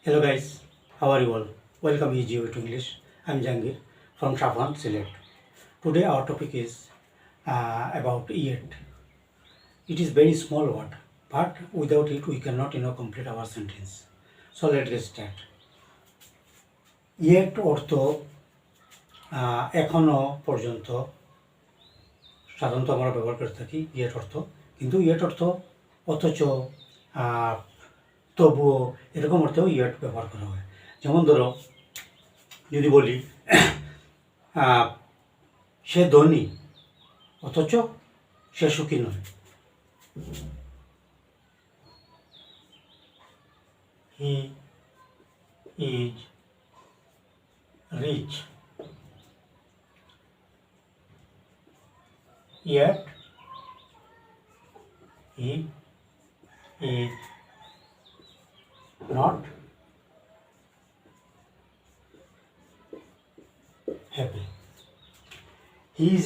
Hello guys, how are you all? Welcome EGO to English. I'm Jangir from Shafan, Select. Today our topic is about yet. It is very small word, but without it we cannot complete our sentence. So let's get start. Yet অর্থ এখনো পর্যন্ত সাধারণত আমরা ব্যবহার করে থাকি yet অর্থ, কিন্তু ইয়েট অর্থ অথচ তবুও এরকম অর্থেও ইয়েট ব্যবহার করা হয়। যেমন ধরো যদি বলি সে ধনী অথচ সে সুখী নয়, he is rich yet he is not happy. He is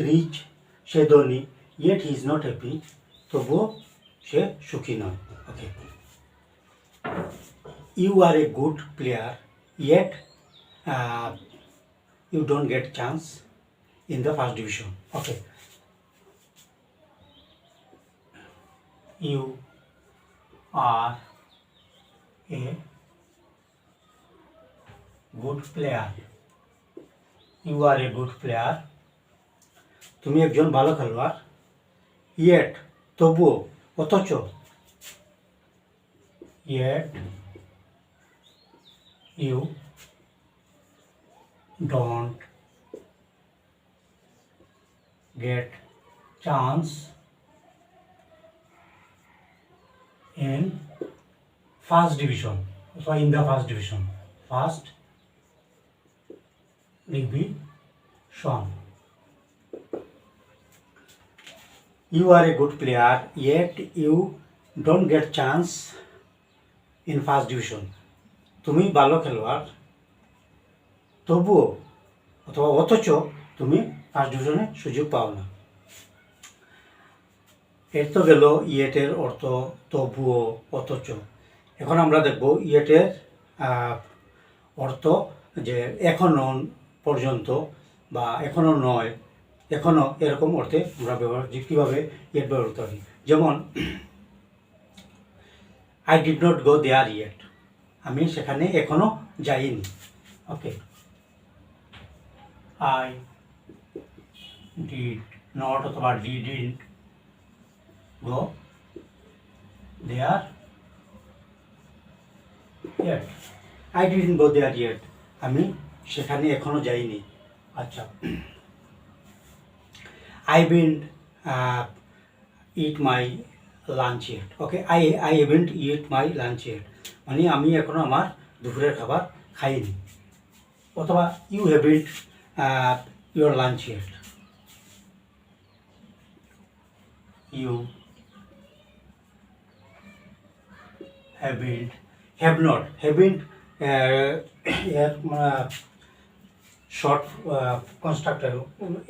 rich, সে ধনী, yet he is not happy, তবুও সে সুখী নয়। ওকে, you are a good player, yet you don't get chance in the first division. Okay, you are a good player. You are a good player. তুমি একজন ভালো খেলোয়াড়, yet তবুও অথচ, yet you don't get chance in first division. So in the first division. First division. You are a good player, yet you don't get chance in first division. তুমি ভালো খেলোয়াড়, তবুও অথবা অথচ তুমি ফার্স্ট ডিভিশনে সুযোগ পাও না। এর তো গেল ইয়েটের অর্থ তবুও অথচ। এখন আমরা দেখব ইয়েটের অর্থ যে এখনো পর্যন্ত বা এখনো নয়, এখনো, এরকম অর্থে আমরা ব্যবহার কীভাবে ইয়েট ব্যবহৃত করি। যেমন I did not go there yet, আমি সেখানে এখনো যাইনি। ওকে, আই did not অথবা didn't go there yet. I didn't go there yet, আমি সেখানে এখনো যাইনি। আচ্ছা, I didn't eat my lunch yet. Okay, I haven't eat my lunch yet, মানে আমি এখনো আমার দুপুরের খাবার খাইনি। অথবা you haven't your lunch yet. You haven't, have not, haven't short constructor,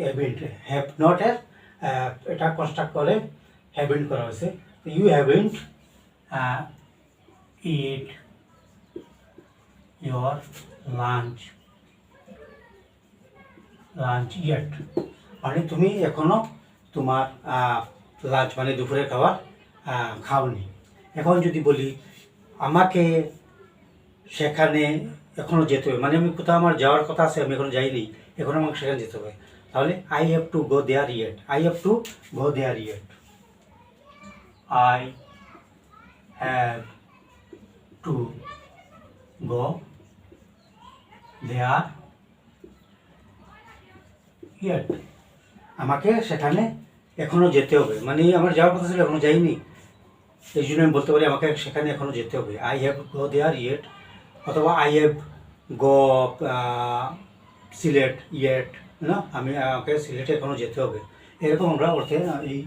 haven't, have not এর এটা কনস্ট্রাক্ট করে haven't করা হয়েছে। You haven't eat your lunch yet, মানে তুমি এখনো তোমার লাঞ্চ মানে দুপুরের খাবার খাওনি। এখন যদি বলি আমাকে সেখানে এখনও যেতে হবে, মানে আমি কোথাও আমার যাওয়ার কথা আছে, আমি এখনো যাইনি, এখন আমাকে সেখানে যেতে হবে, তাহলে I have to go there yet. I have to go there yet. I have to go there yet, আমাকে সেখানে এখনও যেতে হবে, মানে আমার যাওয়ার কথা ছিল এখনও যাইনি, এই জন্য আমি বলতে পারি আমাকে সেখানে এখনও যেতে হবে। I have go there yet, অথবা I have go Sylhet yet, না আমি আমাকে সিলেটে এখনও যেতে হবে, এরকম আমরা অর্থে এই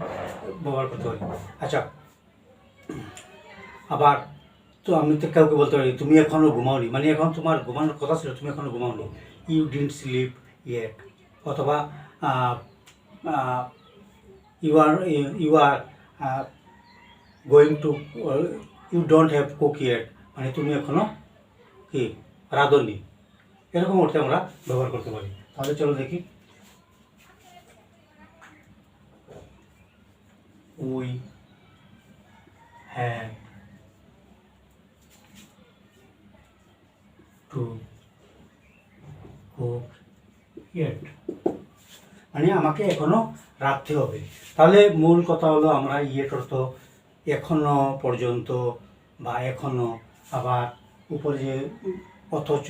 ব্যবহার করতে পারি। আচ্ছা, আবার তো আমি তো কাউকে বলতে পারি তুমি এখনও ঘুমাওনি, মানে এখন তোমার ঘুমানোর কথা ছিল, তুমি এখনও ঘুমাওনি, ইউ ডিডন্ট স্লিপ ইয়েট। অথবা you are going to you don't have cook yet, মানে তুমি এখনো কি রাঁধুনি, এরকম অর্থে আমরা ব্যবহার করতে পারি। তাহলে চলো দেখি। We have to cook yet, মানে আমাকে এখনো রাখতে হবে। তাহলে মূল কথা হলো আমরা ইয়েট অর্থ এখনো পর্যন্ত বা এখনো, আবার উপরে যে অথচ,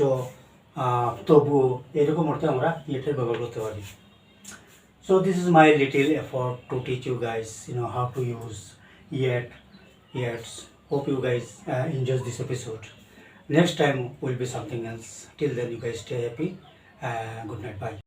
তবুও, এরকম অর্থে আমরা ইয়েটের ব্যবহার করতে পারি। So this is my little effort to teach you guys, how to use yet, yets. Hope you guys enjoy this episode. Next time will be something else. Till then, you guys stay happy. Good night. Bye.